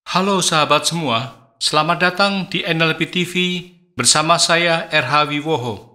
Halo sahabat semua, selamat datang di NLP TV bersama saya RH Wiwoho.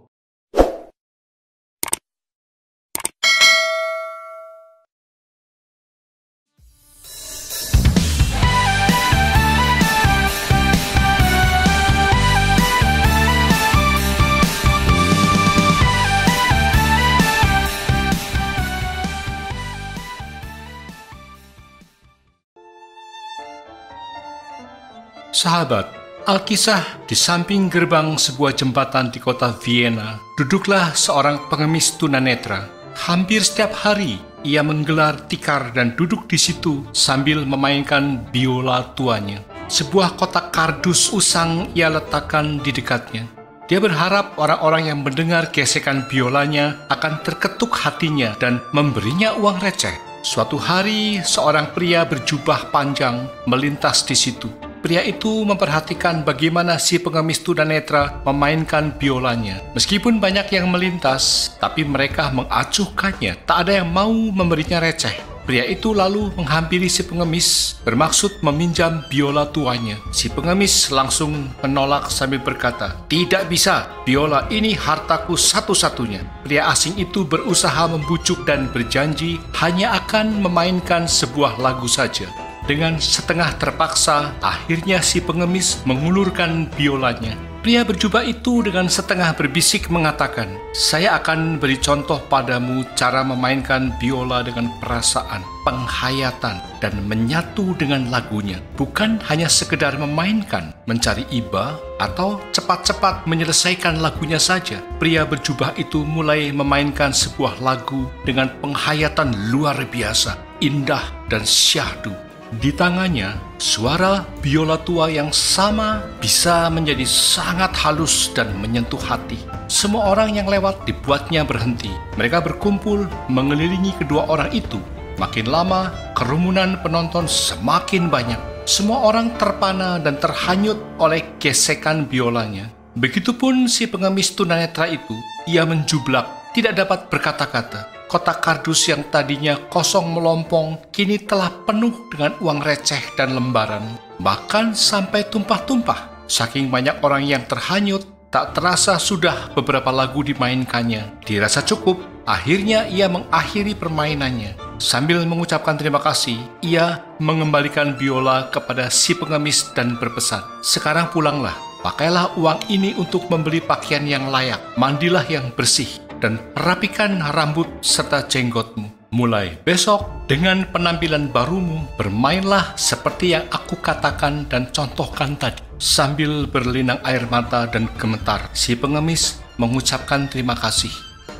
Sahabat, Alkisah di samping gerbang sebuah jembatan di kota Vienna, duduklah seorang pengemis tunanetra. Hampir setiap hari, ia menggelar tikar dan duduk di situ sambil memainkan biola tuanya. Sebuah kotak kardus usang ia letakkan di dekatnya. Dia berharap orang-orang yang mendengar gesekan biolanya akan terketuk hatinya dan memberinya uang receh. Suatu hari, seorang pria berjubah panjang melintas di situ. Pria itu memperhatikan bagaimana si pengemis tunanetra memainkan biolanya. Meskipun banyak yang melintas, tapi mereka mengacuhkannya. Tak ada yang mau memberinya receh. Pria itu lalu menghampiri si pengemis, bermaksud meminjam biola tuanya. Si pengemis langsung menolak sambil berkata, "Tidak bisa, biola ini hartaku satu-satunya." Pria asing itu berusaha membujuk dan berjanji hanya akan memainkan sebuah lagu saja. Dengan setengah terpaksa, akhirnya si pengemis mengulurkan biolanya. Pria berjubah itu dengan setengah berbisik mengatakan, "Saya akan beri contoh padamu cara memainkan biola dengan perasaan, penghayatan, dan menyatu dengan lagunya. Bukan hanya sekedar memainkan, mencari iba, atau cepat-cepat menyelesaikan lagunya saja." Pria berjubah itu mulai memainkan sebuah lagu dengan penghayatan luar biasa, indah, dan syahdu. Di tangannya, suara biola tua yang sama bisa menjadi sangat halus dan menyentuh hati. Semua orang yang lewat dibuatnya berhenti. Mereka berkumpul mengelilingi kedua orang itu. Makin lama, kerumunan penonton semakin banyak. Semua orang terpana dan terhanyut oleh gesekan biolanya. Begitupun si pengemis tunanetra itu, ia menjublak, tidak dapat berkata-kata. Kotak kardus yang tadinya kosong melompong kini telah penuh dengan uang receh dan lembaran, bahkan sampai tumpah-tumpah. Saking banyak orang yang terhanyut, tak terasa sudah beberapa lagu dimainkannya. Dirasa cukup, akhirnya ia mengakhiri permainannya. Sambil mengucapkan terima kasih, ia mengembalikan biola kepada si pengemis dan berpesan, "Sekarang pulanglah, pakailah uang ini untuk membeli pakaian yang layak, mandilah yang bersih, dan rapikan rambut serta jenggotmu. Mulai besok, dengan penampilan barumu, bermainlah seperti yang aku katakan dan contohkan tadi." Sambil berlinang air mata dan gemetar, si pengemis mengucapkan terima kasih.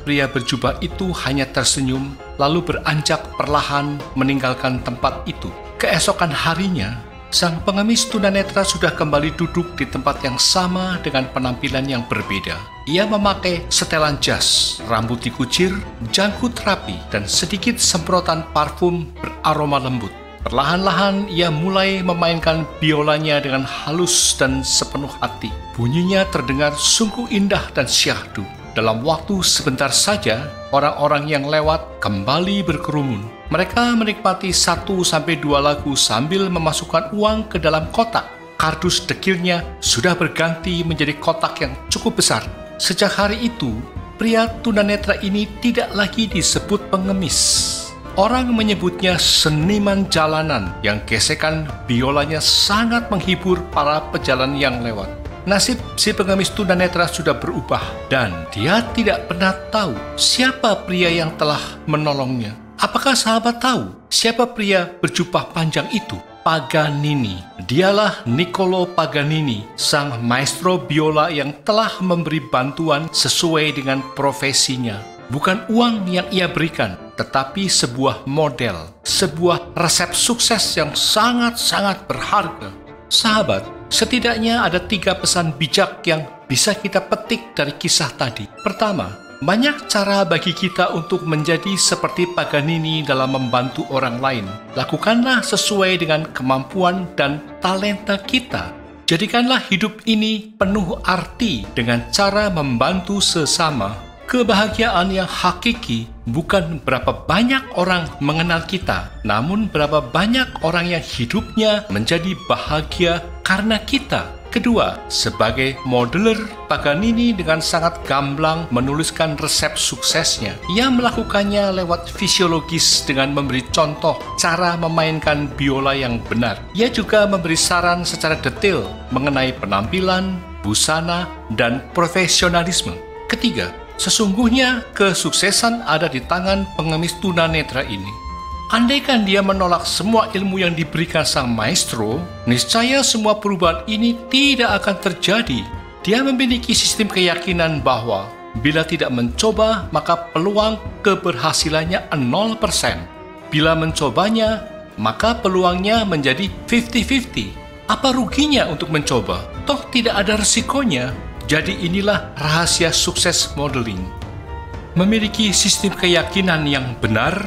Pria berjubah itu hanya tersenyum, lalu beranjak perlahan meninggalkan tempat itu. Keesokan harinya, sang pengemis tunanetra sudah kembali duduk di tempat yang sama dengan penampilan yang berbeda. Ia memakai setelan jas, rambut dikucir, janggut rapi, dan sedikit semprotan parfum beraroma lembut. Perlahan-lahan ia mulai memainkan biolanya dengan halus dan sepenuh hati. Bunyinya terdengar sungguh indah dan syahdu. Dalam waktu sebentar saja, orang-orang yang lewat kembali berkerumun. Mereka menikmati 1-2 lagu sambil memasukkan uang ke dalam kotak. Kardus dekilnya sudah berganti menjadi kotak yang cukup besar. Sejak hari itu, pria tunanetra ini tidak lagi disebut pengemis. Orang menyebutnya seniman jalanan yang gesekan biolanya sangat menghibur para pejalan yang lewat. Nasib si pengemis tunanetra sudah berubah dan dia tidak pernah tahu siapa pria yang telah menolongnya. Apakah sahabat tahu siapa pria berjubah panjang itu? Paganini. Dialah Niccolo Paganini, sang maestro biola yang telah memberi bantuan sesuai dengan profesinya. Bukan uang yang ia berikan, tetapi sebuah model, sebuah resep sukses yang sangat-sangat berharga. Sahabat, setidaknya ada 3 pesan bijak yang bisa kita petik dari kisah tadi. Pertama, banyak cara bagi kita untuk menjadi seperti Paganini dalam membantu orang lain. Lakukanlah sesuai dengan kemampuan dan talenta kita. Jadikanlah hidup ini penuh arti dengan cara membantu sesama. Kebahagiaan yang hakiki bukan berapa banyak orang mengenal kita, namun berapa banyak orang yang hidupnya menjadi bahagia karena kita. Kedua, sebagai modeler, Paganini dengan sangat gamblang menuliskan resep suksesnya. Ia melakukannya lewat fisiologis dengan memberi contoh cara memainkan biola yang benar. Ia juga memberi saran secara detail mengenai penampilan, busana, dan profesionalisme. Ketiga, sesungguhnya kesuksesan ada di tangan pengemis tunanetra ini. Andaikan dia menolak semua ilmu yang diberikan sang maestro, niscaya semua perubahan ini tidak akan terjadi. Dia memiliki sistem keyakinan bahwa bila tidak mencoba, maka peluang keberhasilannya 0%. Bila mencobanya, maka peluangnya menjadi 50-50. Apa ruginya untuk mencoba? Toh tidak ada resikonya. Jadi inilah rahasia sukses modeling. Memiliki sistem keyakinan yang benar,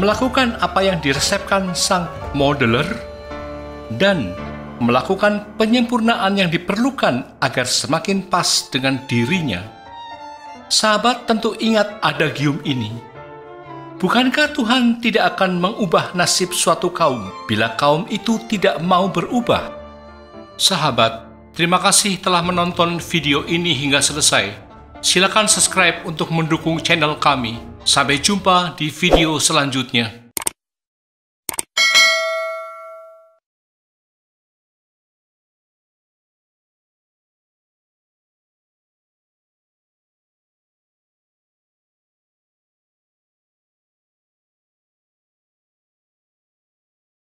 melakukan apa yang diresepkan sang modeler, dan melakukan penyempurnaan yang diperlukan agar semakin pas dengan dirinya. Sahabat tentu ingat adagium ini. Bukankah Tuhan tidak akan mengubah nasib suatu kaum bila kaum itu tidak mau berubah? Sahabat, terima kasih telah menonton video ini hingga selesai. Silakan subscribe untuk mendukung channel kami. Sampai jumpa di video selanjutnya.